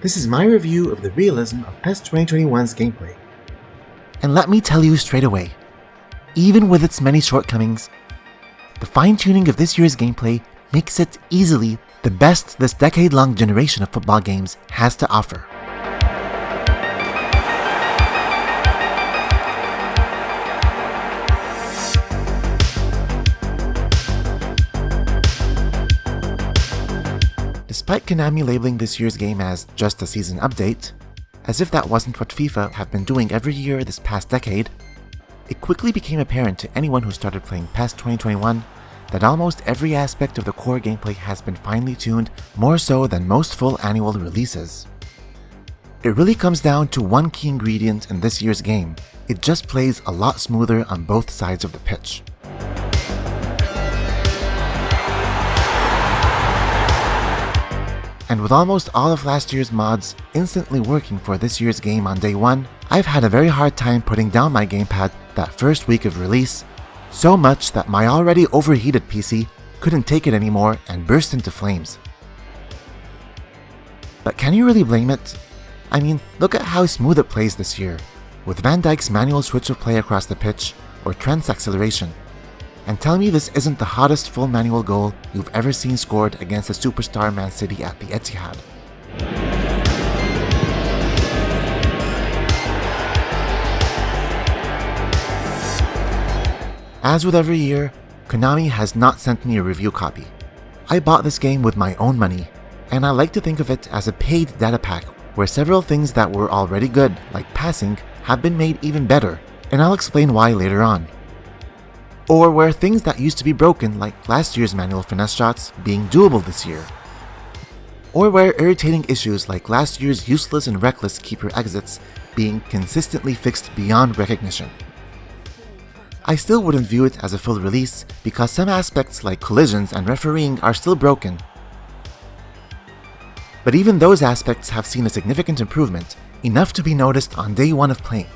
This is my review of the realism of PES 2021's gameplay. And let me tell you straight away, even with its many shortcomings, the fine-tuning of this year's gameplay makes it easily the best this decade-long generation of football games has to offer. Despite Konami labeling this year's game as just a season update, as if that wasn't what FIFA have been doing every year this past decade, it quickly became apparent to anyone who started playing PES 2021 that almost every aspect of the core gameplay has been finely tuned more so than most full annual releases. It really comes down to one key ingredient in this year's game: it just plays a lot smoother on both sides of the pitch. And with almost all of last year's mods instantly working for this year's game on day one, I've had a very hard time putting down my gamepad that first week of release, so much that my already overheated PC couldn't take it anymore and burst into flames. But can you really blame it? I mean, look at how smooth it plays this year, with Van Dijk's manual switch of play across the pitch, or Trent's acceleration. And tell me this isn't the hottest full manual goal you've ever seen scored against a superstar Man City at the Etihad. As with every year, Konami has not sent me a review copy. I bought this game with my own money, and I like to think of it as a paid data pack where several things that were already good, like passing, have been made even better, and I'll explain why later on. Or where things that used to be broken, like last year's manual finesse shots, being doable this year. Or where irritating issues like last year's useless and reckless keeper exits being consistently fixed beyond recognition. I still wouldn't view it as a full release because some aspects like collisions and refereeing are still broken. But even those aspects have seen a significant improvement, enough to be noticed on day one of playing.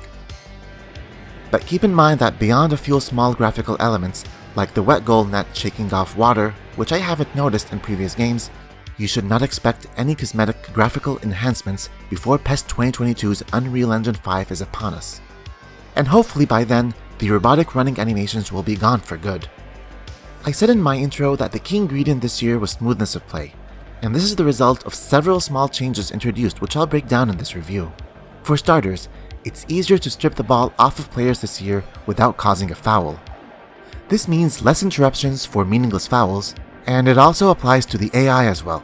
But keep in mind that beyond a few small graphical elements, like the wet goal net shaking off water, which I haven't noticed in previous games, you should not expect any cosmetic graphical enhancements before PES 2022's Unreal Engine 5 is upon us. And hopefully by then, the robotic running animations will be gone for good. I said in my intro that the key ingredient this year was smoothness of play, and this is the result of several small changes introduced which I'll break down in this review. For starters, it's easier to strip the ball off of players this year without causing a foul. This means less interruptions for meaningless fouls, and it also applies to the AI as well.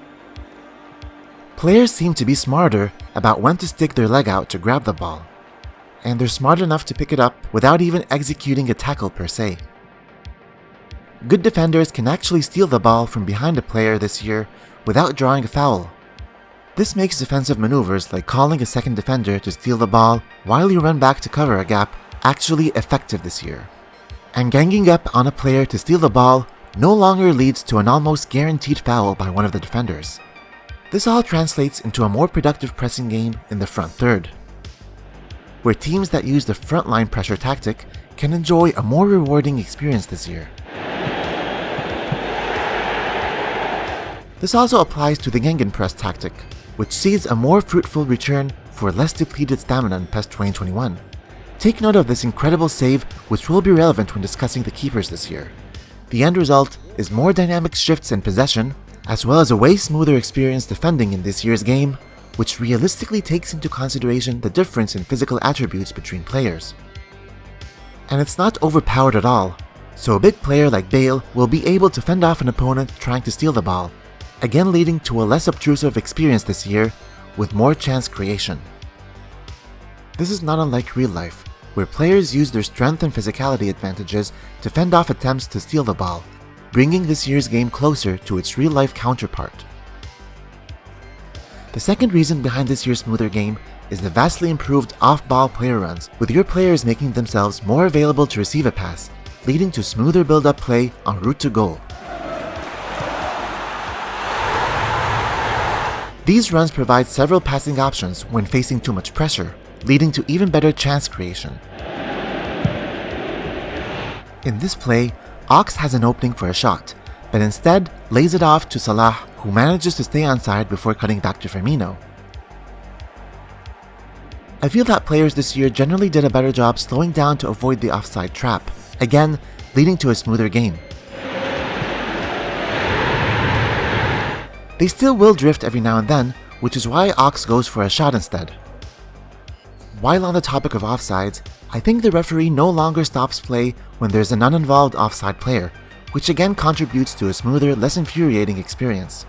Players seem to be smarter about when to stick their leg out to grab the ball, and they're smart enough to pick it up without even executing a tackle per se. Good defenders can actually steal the ball from behind a player this year without drawing a foul. This makes defensive maneuvers like calling a second defender to steal the ball while you run back to cover a gap actually effective this year. And ganging up on a player to steal the ball no longer leads to an almost guaranteed foul by one of the defenders. This all translates into a more productive pressing game in the front third, where teams that use the frontline pressure tactic can enjoy a more rewarding experience this year. This also applies to the Gegenpress tactic, which sees a more fruitful return for less depleted stamina in PES 2021. Take note of this incredible save, which will be relevant when discussing the keepers this year. The end result is more dynamic shifts in possession, as well as a way smoother experience defending in this year's game, which realistically takes into consideration the difference in physical attributes between players. And it's not overpowered at all, so a big player like Bale will be able to fend off an opponent trying to steal the ball, again leading to a less obtrusive experience this year with more chance creation. This is not unlike real life, where players use their strength and physicality advantages to fend off attempts to steal the ball, bringing this year's game closer to its real-life counterpart. The second reason behind this year's smoother game is the vastly improved off-ball player runs, with your players making themselves more available to receive a pass, leading to smoother build-up play en route to goal. These runs provide several passing options when facing too much pressure, leading to even better chance creation. In this play, Ox has an opening for a shot, but instead lays it off to Salah, who manages to stay onside before cutting back to Firmino. I feel that players this year generally did a better job slowing down to avoid the offside trap, again leading to a smoother game. They still will drift every now and then, which is why Ox goes for a shot instead. While on the topic of offsides, I think the referee no longer stops play when there's an uninvolved offside player, which again contributes to a smoother, less infuriating experience.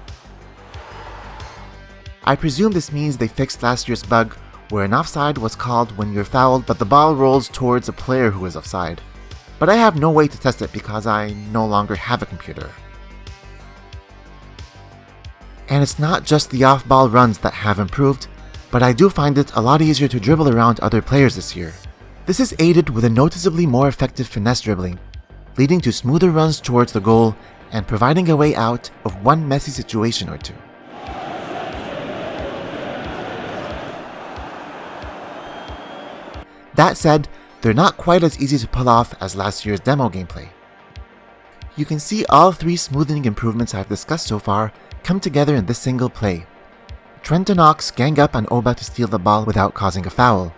I presume this means they fixed last year's bug where an offside was called when you're fouled but the ball rolls towards a player who is offside. But I have no way to test it because I no longer have a computer. And it's not just the off-ball runs that have improved, but I do find it a lot easier to dribble around other players this year. This is aided with a noticeably more effective finesse dribbling, leading to smoother runs towards the goal and providing a way out of one messy situation or two. That said, they're not quite as easy to pull off as last year's demo gameplay. You can see all three smoothing improvements I've discussed so far come together in this single play. Trent and Ox gang up on Oba to steal the ball without causing a foul.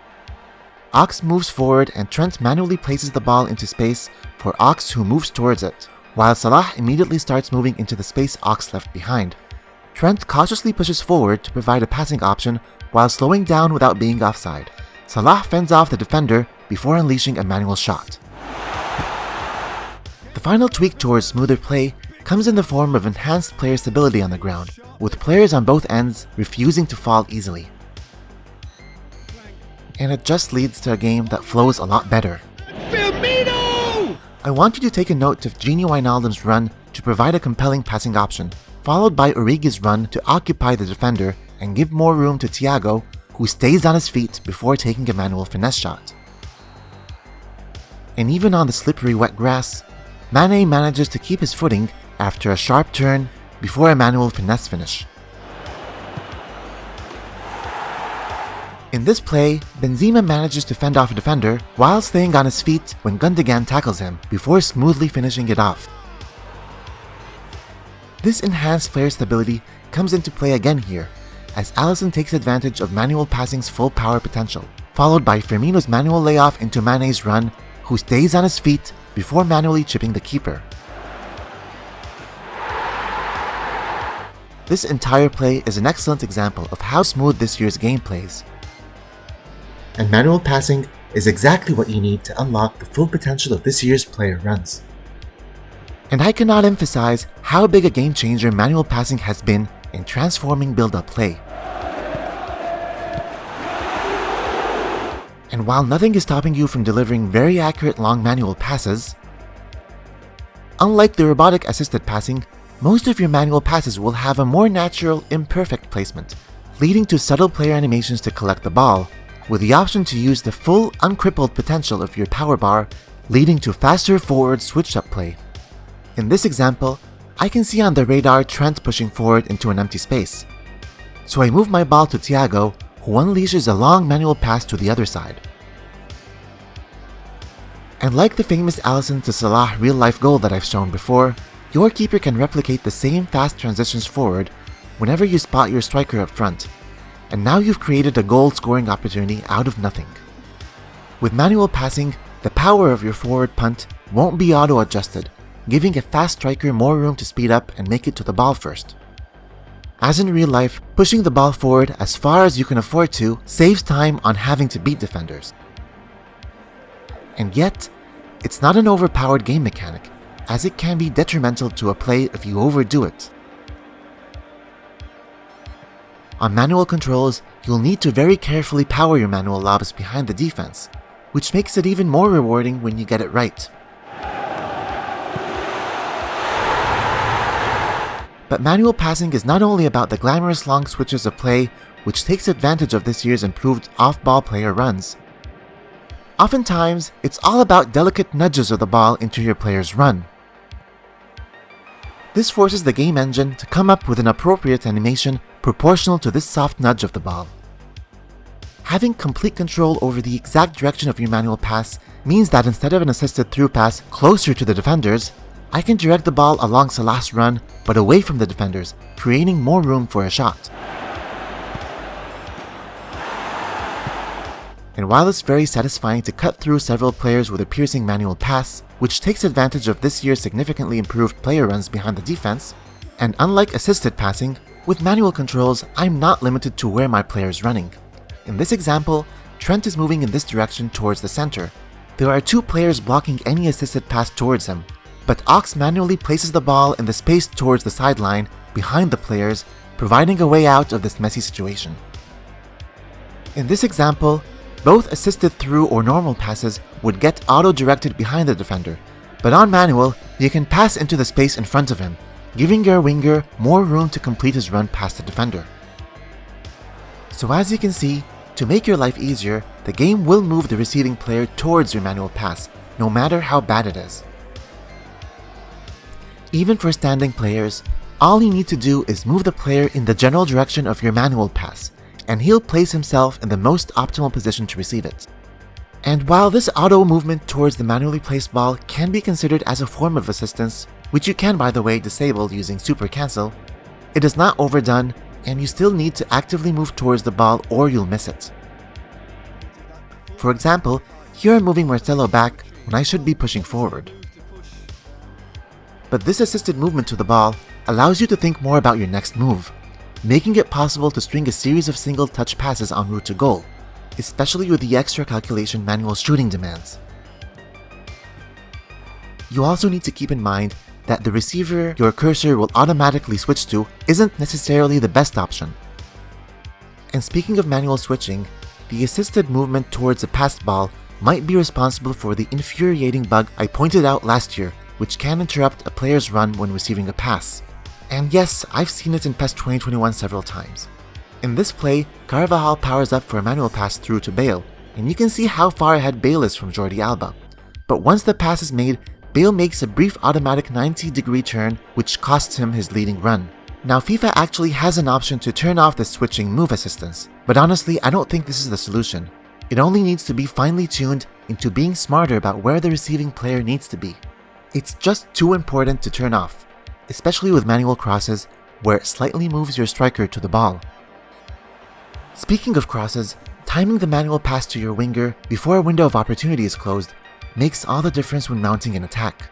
Ox moves forward and Trent manually places the ball into space for Ox, who moves towards it, while Salah immediately starts moving into the space Ox left behind. Trent cautiously pushes forward to provide a passing option while slowing down without being offside. Salah fends off the defender before unleashing a manual shot. The final tweak towards smoother play comes in the form of enhanced player stability on the ground, with players on both ends refusing to fall easily. And it just leads to a game that flows a lot better. Firmino! I want you to take a note of Gini Wijnaldum's run to provide a compelling passing option, followed by Origi's run to occupy the defender and give more room to Thiago, who stays on his feet before taking a manual finesse shot. And even on the slippery wet grass, Mane manages to keep his footing after a sharp turn before a manual finesse finish. In this play, Benzema manages to fend off a defender while staying on his feet when Gundogan tackles him before smoothly finishing it off. This enhanced player stability comes into play again here, as Alisson takes advantage of manual passing's full power potential, followed by Firmino's manual layoff into Mane's run, who stays on his feet before manually chipping the keeper. This entire play is an excellent example of how smooth this year's game plays. And manual passing is exactly what you need to unlock the full potential of this year's player runs. And I cannot emphasize how big a game changer manual passing has been in transforming build-up play. And while nothing is stopping you from delivering very accurate long manual passes, unlike the robotic assisted passing, most of your manual passes will have a more natural, imperfect placement, leading to subtle player animations to collect the ball, with the option to use the full, uncrippled potential of your power bar, leading to faster forward switch-up play. In this example, I can see on the radar Trent pushing forward into an empty space. So I move my ball to Thiago, who unleashes a long manual pass to the other side. And like the famous Alisson to Salah real-life goal that I've shown before, your keeper can replicate the same fast transitions forward whenever you spot your striker up front, and now you've created a goal-scoring opportunity out of nothing. With manual passing, the power of your forward punt won't be auto-adjusted, giving a fast striker more room to speed up and make it to the ball first. As in real life, pushing the ball forward as far as you can afford to saves time on having to beat defenders. And yet, it's not an overpowered game mechanic, as it can be detrimental to a play if you overdo it. On manual controls, you'll need to very carefully power your manual lobs behind the defense, which makes it even more rewarding when you get it right. But manual passing is not only about the glamorous long switches of play, which takes advantage of this year's improved off-ball player runs. Oftentimes, it's all about delicate nudges of the ball into your player's run. This forces the game engine to come up with an appropriate animation proportional to this soft nudge of the ball. Having complete control over the exact direction of your manual pass means that instead of an assisted through pass closer to the defenders, I can direct the ball along Salah's run but away from the defenders, creating more room for a shot. And while it's very satisfying to cut through several players with a piercing manual pass, which takes advantage of this year's significantly improved player runs behind the defense, and unlike assisted passing, with manual controls, I'm not limited to where my player is running. In this example, Trent is moving in this direction towards the center. There are 2 players blocking any assisted pass towards him, but Ox manually places the ball in the space towards the sideline behind the players, providing a way out of this messy situation. In this example, both assisted through or normal passes would get auto-directed behind the defender, but on manual, you can pass into the space in front of him, giving your winger more room to complete his run past the defender. So as you can see, to make your life easier, the game will move the receiving player towards your manual pass, no matter how bad it is. Even for standing players, all you need to do is move the player in the general direction of your manual pass, and he'll place himself in the most optimal position to receive it. And while this auto movement towards the manually placed ball can be considered as a form of assistance, which you can by the way disable using Super Cancel, it is not overdone and you still need to actively move towards the ball or you'll miss it. For example, here I'm moving Marcelo back when I should be pushing forward. But this assisted movement to the ball allows you to think more about your next move, making it possible to string a series of single touch passes en route to goal, especially with the extra calculation manual shooting demands. You also need to keep in mind that the receiver your cursor will automatically switch to isn't necessarily the best option. And speaking of manual switching, the assisted movement towards a passed ball might be responsible for the infuriating bug I pointed out last year, which can interrupt a player's run when receiving a pass. And yes, I've seen it in PES 2021 several times. In this play, Carvajal powers up for a manual pass through to Bale, and you can see how far ahead Bale is from Jordi Alba. But once the pass is made, Bale makes a brief automatic 90-degree turn which costs him his leading run. Now FIFA actually has an option to turn off the switching move assistance, but honestly I don't think this is the solution. It only needs to be finely tuned into being smarter about where the receiving player needs to be. It's just too important to turn off, especially with manual crosses where it slightly moves your striker to the ball. Speaking of crosses, timing the manual pass to your winger before a window of opportunity is closed makes all the difference when mounting an attack.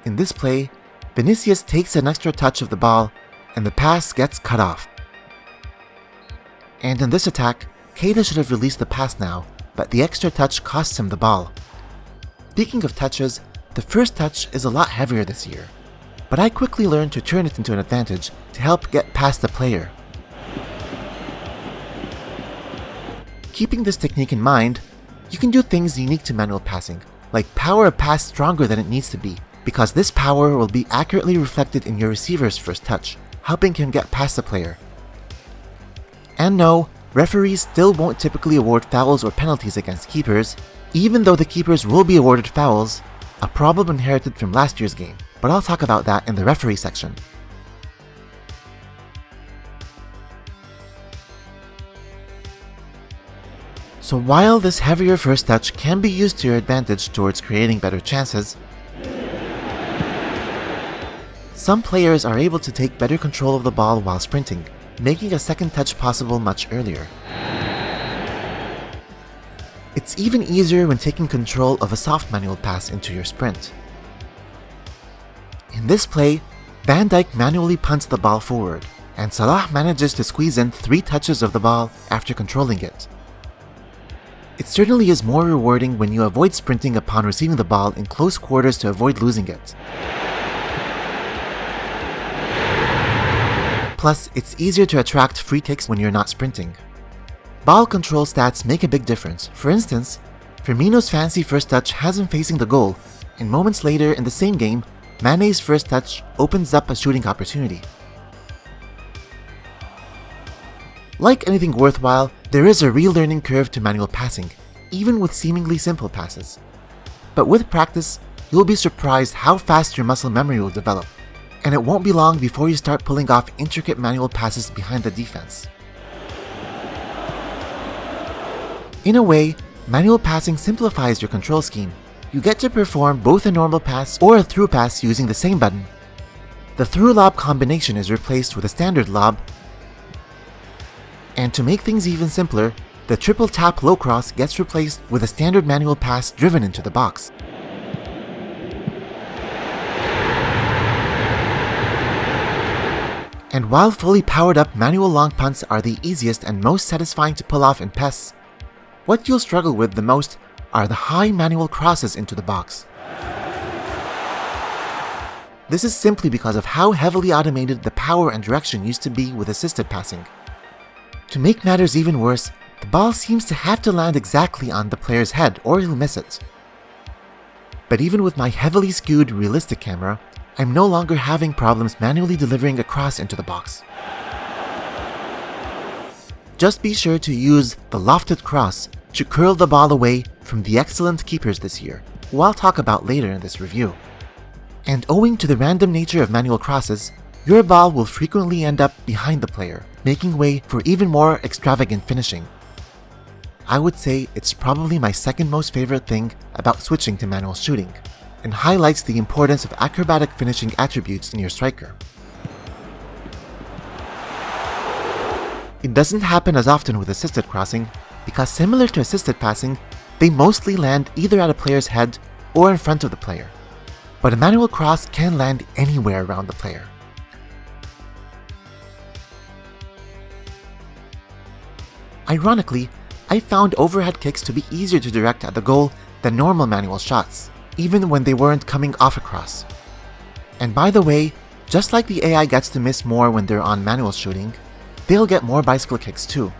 In this play, Vinicius takes an extra touch of the ball and the pass gets cut off. And in this attack, Keita should have released the pass now, but the extra touch costs him the ball. Speaking of touches, the first touch is a lot heavier this year, but I quickly learned to turn it into an advantage to help get past the player. Keeping this technique in mind, you can do things unique to manual passing, like power a pass stronger than it needs to be, because this power will be accurately reflected in your receiver's first touch, helping him get past the player. And no, referees still won't typically award fouls or penalties against keepers, even though the keepers will be awarded fouls, a problem inherited from last year's game, but I'll talk about that in the referee section. So while this heavier first touch can be used to your advantage towards creating better chances, some players are able to take better control of the ball while sprinting, making a second touch possible much earlier. It's even easier when taking control of a soft manual pass into your sprint. In this play, Van Dijk manually punts the ball forward, and Salah manages to squeeze in 3 touches of the ball after controlling it. It certainly is more rewarding when you avoid sprinting upon receiving the ball in close quarters to avoid losing it. Plus, it's easier to attract free kicks when you're not sprinting. Ball control stats make a big difference. For instance, Firmino's fancy first touch has him facing the goal, and moments later in the same game, Mane's first touch opens up a shooting opportunity. Like anything worthwhile, there is a real learning curve to manual passing, even with seemingly simple passes. But with practice, you'll be surprised how fast your muscle memory will develop, and it won't be long before you start pulling off intricate manual passes behind the defense. In a way, manual passing simplifies your control scheme. You get to perform both a normal pass or a through pass using the same button. The through lob combination is replaced with a standard lob, And to make things even simpler, the triple tap low cross gets replaced with a standard manual pass driven into the box. And while fully powered up manual long punts are the easiest and most satisfying to pull off in PES, what you'll struggle with the most are the high manual crosses into the box. This is simply because of how heavily automated the power and direction used to be with assisted passing. To make matters even worse, the ball seems to have to land exactly on the player's head or he'll miss it. But even with my heavily skewed realistic camera, I'm no longer having problems manually delivering a cross into the box. Just be sure to use the lofted cross to curl the ball away from the excellent keepers this year, who I'll talk about later in this review. And owing to the random nature of manual crosses, your ball will frequently end up behind the player, making way for even more extravagant finishing. I would say it's probably my second most favorite thing about switching to manual shooting, and highlights the importance of acrobatic finishing attributes in your striker. It doesn't happen as often with assisted crossing, because similar to assisted passing, they mostly land either at a player's head or in front of the player. But a manual cross can land anywhere around the player. Ironically, I found overhead kicks to be easier to direct at the goal than normal manual shots, even when they weren't coming off a cross. And by the way, just like the AI gets to miss more when they're on manual shooting, they'll get more bicycle kicks too.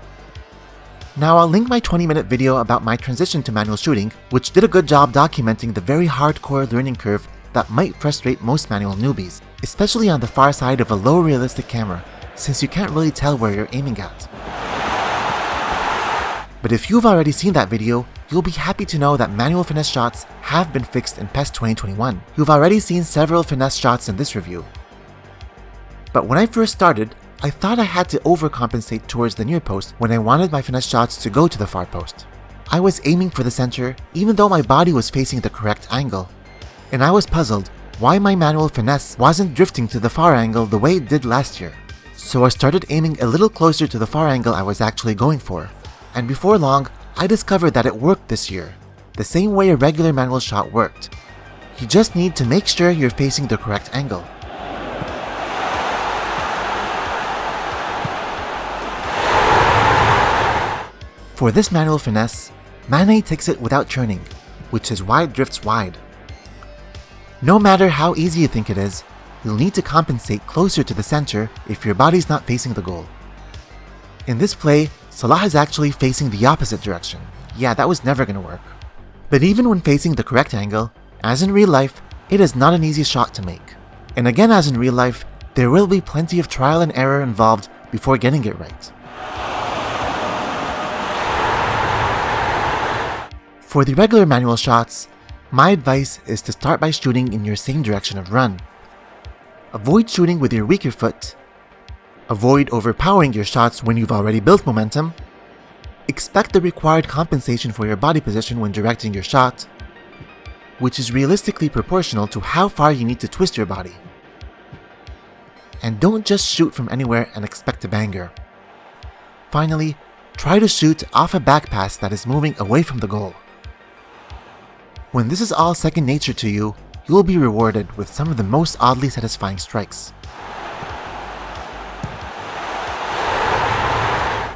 Now I'll link my 20-minute video about my transition to manual shooting, which did a good job documenting the very hardcore learning curve that might frustrate most manual newbies, especially on the far side of a low realistic camera, since you can't really tell where you're aiming at. But if you've already seen that video, you'll be happy to know that manual finesse shots have been fixed in PES 2021. You've already seen several finesse shots in this review. But when I first started, I thought I had to overcompensate towards the near post when I wanted my finesse shots to go to the far post. I was aiming for the center even though my body was facing the correct angle. And I was puzzled why my manual finesse wasn't drifting to the far angle the way it did last year. So I started aiming a little closer to the far angle I was actually going for. And before long, I discovered that it worked this year, the same way a regular manual shot worked. You just need to make sure you're facing the correct angle. For this manual finesse, Mane takes it without churning, which is why it drifts wide. No matter how easy you think it is, you'll need to compensate closer to the center if your body's not facing the goal. In this play, Salah is actually facing the opposite direction. Yeah, that was never gonna work. But even when facing the correct angle, as in real life, it is not an easy shot to make. And again, as in real life, there will be plenty of trial and error involved before getting it right. For the regular manual shots, my advice is to start by shooting in your same direction of run. Avoid shooting with your weaker foot. Avoid overpowering your shots when you've already built momentum. Expect the required compensation for your body position when directing your shot, which is realistically proportional to how far you need to twist your body. And don't just shoot from anywhere and expect a banger. Finally, try to shoot off a back pass that is moving away from the goal. When this is all second nature to you, you will be rewarded with some of the most oddly satisfying strikes.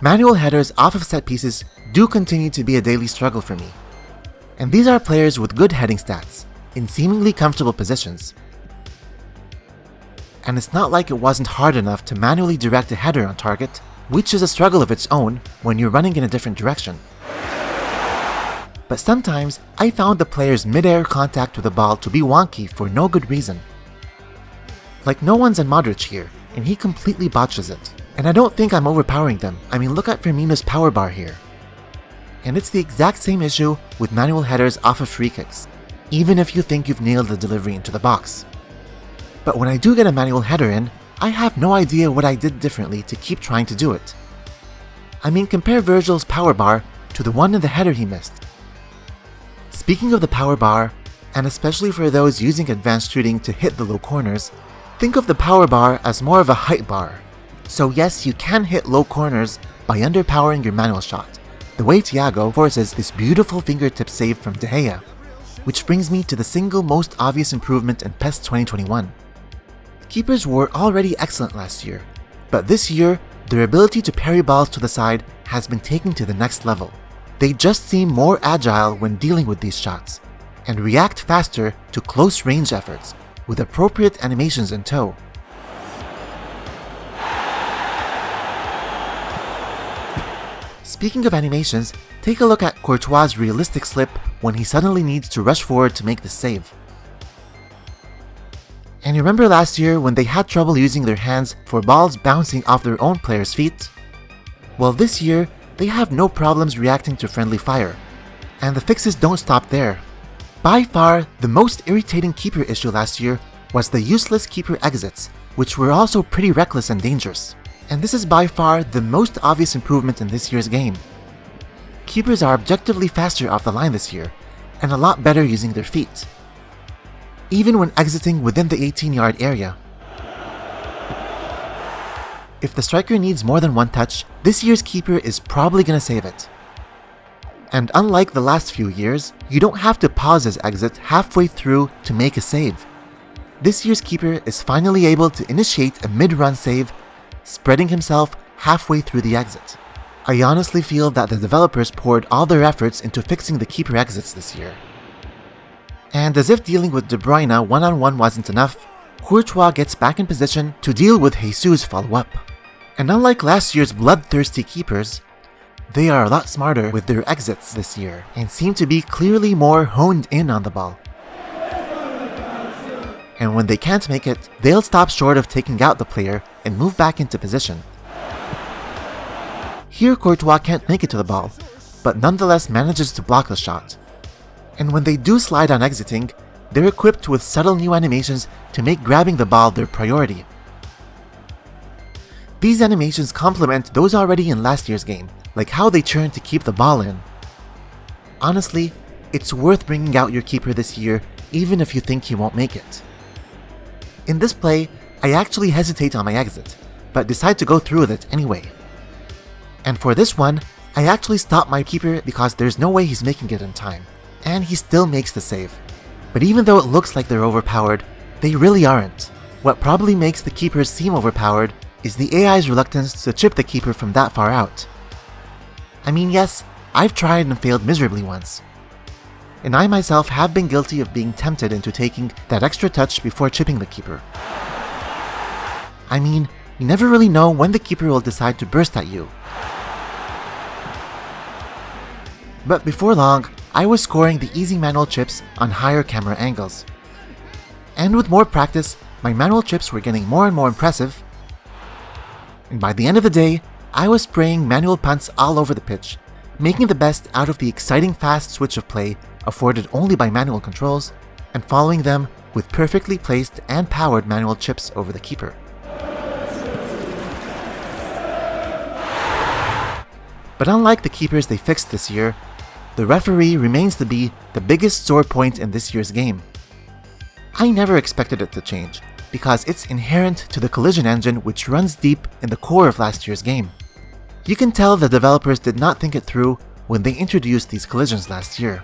Manual headers off of set pieces do continue to be a daily struggle for me. And these are players with good heading stats, in seemingly comfortable positions. And it's not like it wasn't hard enough to manually direct a header on target, which is a struggle of its own when you're running in a different direction. But sometimes, I found the player's mid-air contact with the ball to be wonky for no good reason. Like no one's on Modric here, and he completely botches it. And I don't think I'm overpowering them. I mean, look at Firmino's power bar here. And it's the exact same issue with manual headers off of free kicks, even if you think you've nailed the delivery into the box. But when I do get a manual header in, I have no idea what I did differently to keep trying to do it. I mean, compare Virgil's power bar to the one in the header he missed. Speaking of the power bar, and especially for those using advanced shooting to hit the low corners, think of the power bar as more of a height bar. So yes, you can hit low corners by underpowering your manual shot, the way Thiago forces this beautiful fingertip save from De Gea. Which brings me to the single most obvious improvement in PES 2021. Keepers were already excellent last year, but this year, their ability to parry balls to the side has been taken to the next level. They just seem more agile when dealing with these shots, and react faster to close range efforts, with appropriate animations in tow. Speaking of animations, take a look at Courtois' realistic slip when he suddenly needs to rush forward to make the save. And you remember last year when they had trouble using their hands for balls bouncing off their own players' feet? Well, this year, they have no problems reacting to friendly fire. And the fixes don't stop there. By far, the most irritating keeper issue last year was the useless keeper exits, which were also pretty reckless and dangerous. And this is by far the most obvious improvement in this year's game. Keepers are objectively faster off the line this year, and a lot better using their feet, even when exiting within the 18-yard area. If the striker needs more than one touch, this year's keeper is probably gonna save it. And unlike the last few years, you don't have to pause his exit halfway through to make a save. This year's keeper is finally able to initiate a mid-run save, spreading himself halfway through the exit. I honestly feel that the developers poured all their efforts into fixing the keeper exits this year. And as if dealing with De Bruyne one-on-one wasn't enough, Courtois gets back in position to deal with Jesus' follow-up. And unlike last year's bloodthirsty keepers, they are a lot smarter with their exits this year and seem to be clearly more honed in on the ball. And when they can't make it, they'll stop short of taking out the player and move back into position. Here Courtois can't make it to the ball, but nonetheless manages to block the shot. And when they do slide on exiting, they're equipped with subtle new animations to make grabbing the ball their priority. These animations complement those already in last year's game, like how they churn to keep the ball in. Honestly, it's worth bringing out your keeper this year even if you think he won't make it. In this play, I actually hesitate on my exit, but decide to go through with it anyway. And for this one, I actually stop my keeper because there's no way he's making it in time, and he still makes the save. But even though it looks like they're overpowered, they really aren't. What probably makes the keepers seem overpowered is the AI's reluctance to chip the keeper from that far out. I mean, yes, I've tried and failed miserably once. And I myself have been guilty of being tempted into taking that extra touch before chipping the keeper. I mean, you never really know when the keeper will decide to burst at you. But before long, I was scoring the easy manual chips on higher camera angles. And with more practice, my manual chips were getting more and more impressive. And by the end of the day, I was spraying manual punts all over the pitch, making the best out of the exciting fast switch of play afforded only by manual controls, and following them with perfectly placed and powered manual chips over the keeper. But unlike the keepers they fixed this year, the referee remains to be the biggest sore point in this year's game. I never expected it to change, because it's inherent to the collision engine which runs deep in the core of last year's game. You can tell the developers did not think it through when they introduced these collisions last year.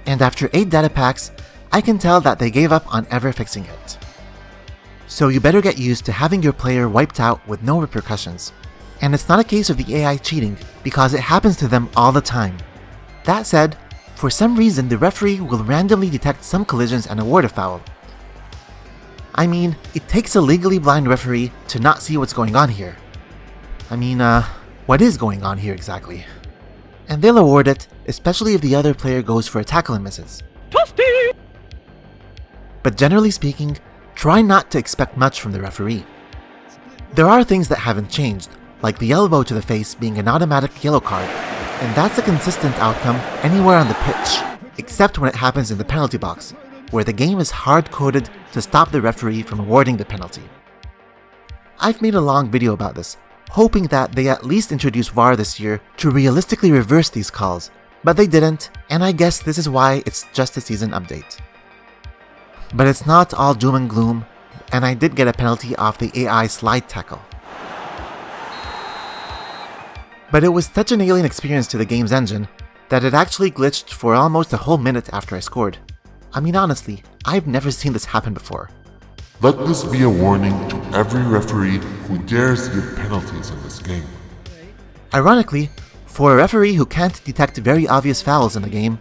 And after 8 data packs, I can tell that they gave up on ever fixing it. So you better get used to having your player wiped out with no repercussions. And it's not a case of the AI cheating, because it happens to them all the time. That said, for some reason the referee will randomly detect some collisions and award a foul. I mean, it takes a legally blind referee to not see what's going on here. What is going on here exactly? And they'll award it, especially if the other player goes for a tackle and misses. Toasty! But generally speaking, try not to expect much from the referee. There are things that haven't changed, like the elbow to the face being an automatic yellow card, and that's a consistent outcome anywhere on the pitch, except when it happens in the penalty box, where the game is hard-coded to stop the referee from awarding the penalty. I've made a long video about this, hoping that they at least introduce VAR this year to realistically reverse these calls, but they didn't, and I guess this is why it's just a season update. But it's not all doom and gloom, and I did get a penalty off the AI slide tackle. But it was such an alien experience to the game's engine that it actually glitched for almost a whole minute after I scored. I mean, honestly, I've never seen this happen before. Let this be a warning to every referee who dares give penalties in this game. Ironically, for a referee who can't detect very obvious fouls in the game,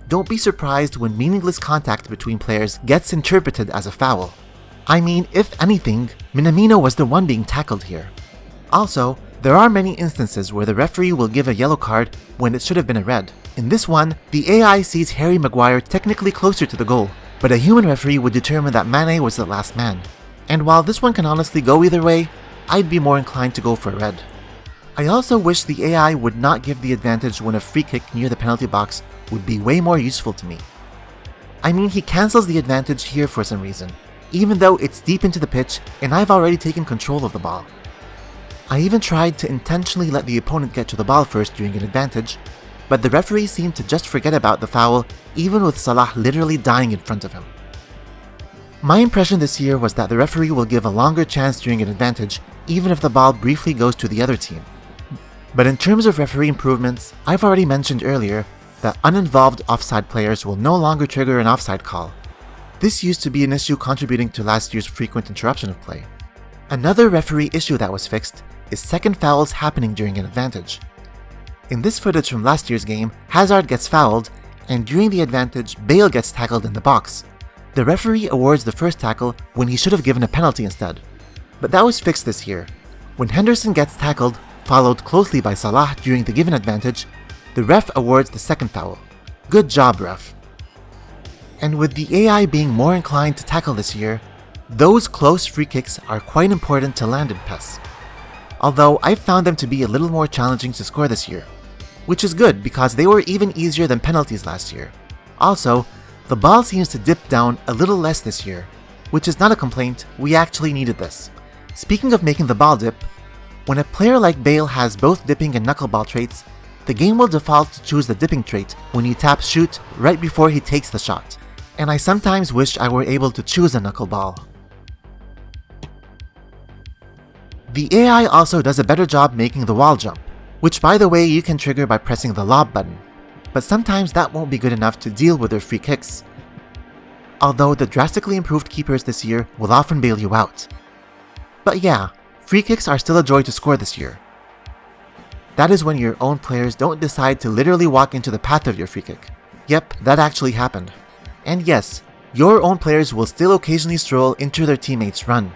don't be surprised when meaningless contact between players gets interpreted as a foul. I mean, if anything, Minamino was the one being tackled here. Also, there are many instances where the referee will give a yellow card when it should have been a red. In this one, the AI sees Harry Maguire technically closer to the goal, but a human referee would determine that Mane was the last man. And while this one can honestly go either way, I'd be more inclined to go for a red. I also wish the AI would not give the advantage when a free kick near the penalty box would be way more useful to me. I mean, he cancels the advantage here for some reason, even though it's deep into the pitch and I've already taken control of the ball. I even tried to intentionally let the opponent get to the ball first during an advantage, but the referee seemed to just forget about the foul even with Salah literally dying in front of him. My impression this year was that the referee will give a longer chance during an advantage even if the ball briefly goes to the other team. But in terms of referee improvements, I've already mentioned earlier that uninvolved offside players will no longer trigger an offside call. This used to be an issue contributing to last year's frequent interruption of play. Another referee issue that was fixed is second fouls happening during an advantage. In this footage from last year's game, Hazard gets fouled, and during the advantage, Bale gets tackled in the box. The referee awards the first tackle when he should have given a penalty instead. But that was fixed this year. When Henderson gets tackled, followed closely by Salah during the given advantage, the ref awards the second foul. Good job, ref. And with the AI being more inclined to tackle this year, those close free kicks are quite important to land in PES. Although I've found them to be a little more challenging to score this year, which is good because they were even easier than penalties last year. Also, the ball seems to dip down a little less this year, which is not a complaint, we actually needed this. Speaking of making the ball dip, when a player like Bale has both dipping and knuckleball traits, the game will default to choose the dipping trait when you tap shoot right before he takes the shot, and I sometimes wish I were able to choose a knuckleball. The AI also does a better job making the wall jump, which by the way you can trigger by pressing the lob button, but sometimes that won't be good enough to deal with their free kicks. Although the drastically improved keepers this year will often bail you out. But yeah, free kicks are still a joy to score this year. That is when your own players don't decide to literally walk into the path of your free kick. Yep, that actually happened. And yes, your own players will still occasionally stroll into their teammates' run.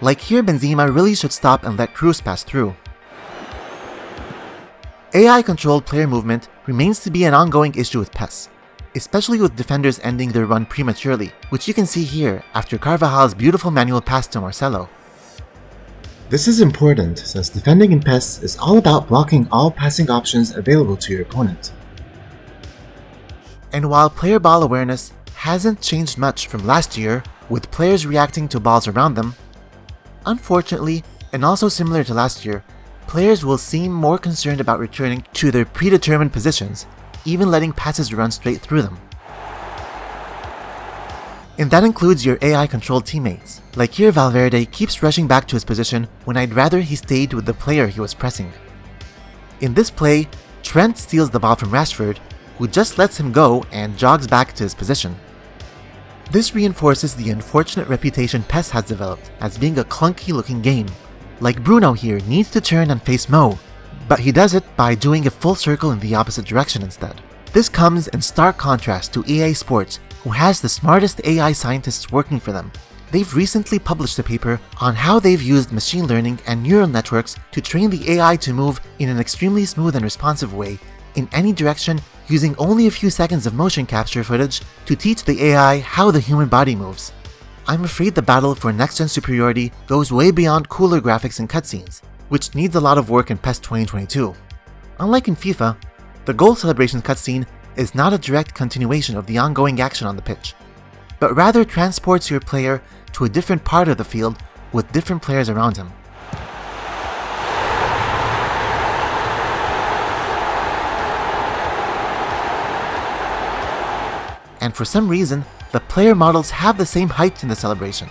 Like here, Benzema really should stop and let Kroos pass through. AI-controlled player movement remains to be an ongoing issue with PES, especially with defenders ending their run prematurely, which you can see here after Carvajal's beautiful manual pass to Marcelo. This is important since defending in PES is all about blocking all passing options available to your opponent. And while player ball awareness hasn't changed much from last year, with players reacting to balls around them, unfortunately, and also similar to last year, players will seem more concerned about returning to their predetermined positions, even letting passes run straight through them. And that includes your AI-controlled teammates. Like here, Valverde keeps rushing back to his position when I'd rather he stayed with the player he was pressing. In this play, Trent steals the ball from Rashford, who just lets him go and jogs back to his position. This reinforces the unfortunate reputation PES has developed as being a clunky-looking game. Like Bruno here needs to turn and face Mo, but he does it by doing a full circle in the opposite direction instead. This comes in stark contrast to EA Sports, who has the smartest AI scientists working for them. They've recently published a paper on how they've used machine learning and neural networks to train the AI to move in an extremely smooth and responsive way in any direction using only a few seconds of motion capture footage to teach the AI how the human body moves. I'm afraid the battle for next-gen superiority goes way beyond cooler graphics and cutscenes, which needs a lot of work in PES 2022. Unlike in FIFA, the goal celebration cutscene is not a direct continuation of the ongoing action on the pitch, but rather transports your player to a different part of the field with different players around him. And for some reason, the player models have the same height in the celebration.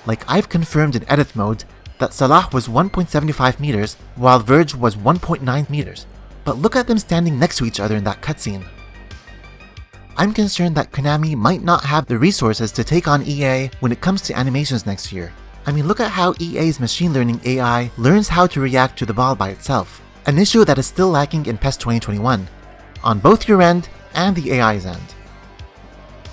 Like I've confirmed in edit mode, that Salah was 1.75 meters while Verge was 1.9 meters, but look at them standing next to each other in that cutscene. I'm concerned that Konami might not have the resources to take on EA when it comes to animations next year. I mean, look at how EA's machine learning AI learns how to react to the ball by itself, an issue that is still lacking in PES 2021, on both your end and the AI's end.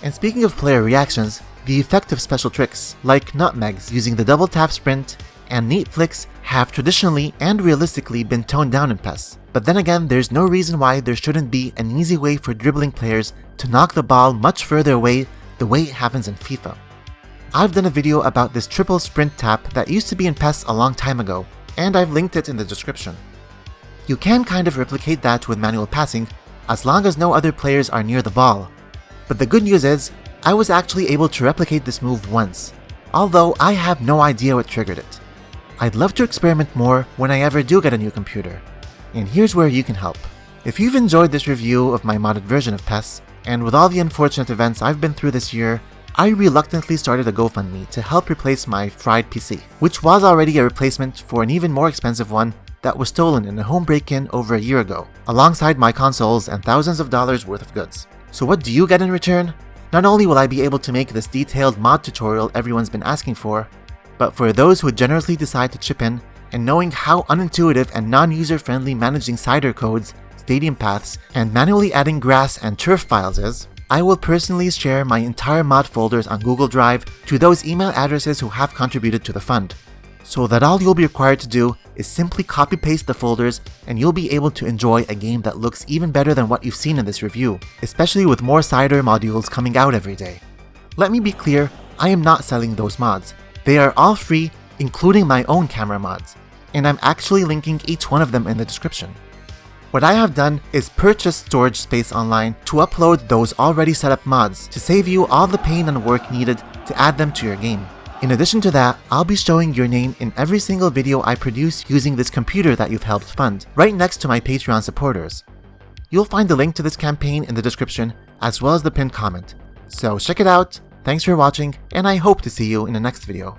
And speaking of player reactions, the effect of special tricks, like nutmegs using the double tap sprint and neat flicks, have traditionally and realistically been toned down in PES. But then again, there's no reason why there shouldn't be an easy way for dribbling players to knock the ball much further away the way it happens in FIFA. I've done a video about this triple sprint tap that used to be in PES a long time ago, and I've linked it in the description. You can kind of replicate that with manual passing, as long as no other players are near the ball. But the good news is, I was actually able to replicate this move once, although I have no idea what triggered it. I'd love to experiment more when I ever do get a new computer, and here's where you can help. If you've enjoyed this review of my modded version of PES, and with all the unfortunate events I've been through this year, I reluctantly started a GoFundMe to help replace my fried PC, which was already a replacement for an even more expensive one that was stolen in a home break-in over a year ago, alongside my consoles and thousands of dollars worth of goods. So what do you get in return? Not only will I be able to make this detailed mod tutorial everyone's been asking for, but for those who generously decide to chip in, and knowing how unintuitive and non-user-friendly managing cider codes, stadium paths, and manually adding grass and turf files is, I will personally share my entire mod folders on Google Drive to those email addresses who have contributed to the fund, so that all you'll be required to do is simply copy-paste the folders and you'll be able to enjoy a game that looks even better than what you've seen in this review, especially with more cider modules coming out every day. Let me be clear, I am not selling those mods. They are all free, including my own camera mods, and I'm actually linking each one of them in the description. What I have done is purchase storage space online to upload those already set up mods to save you all the pain and work needed to add them to your game. In addition to that, I'll be showing your name in every single video I produce using this computer that you've helped fund, right next to my Patreon supporters. You'll find the link to this campaign in the description, as well as the pinned comment. So check it out, thanks for watching, and I hope to see you in the next video.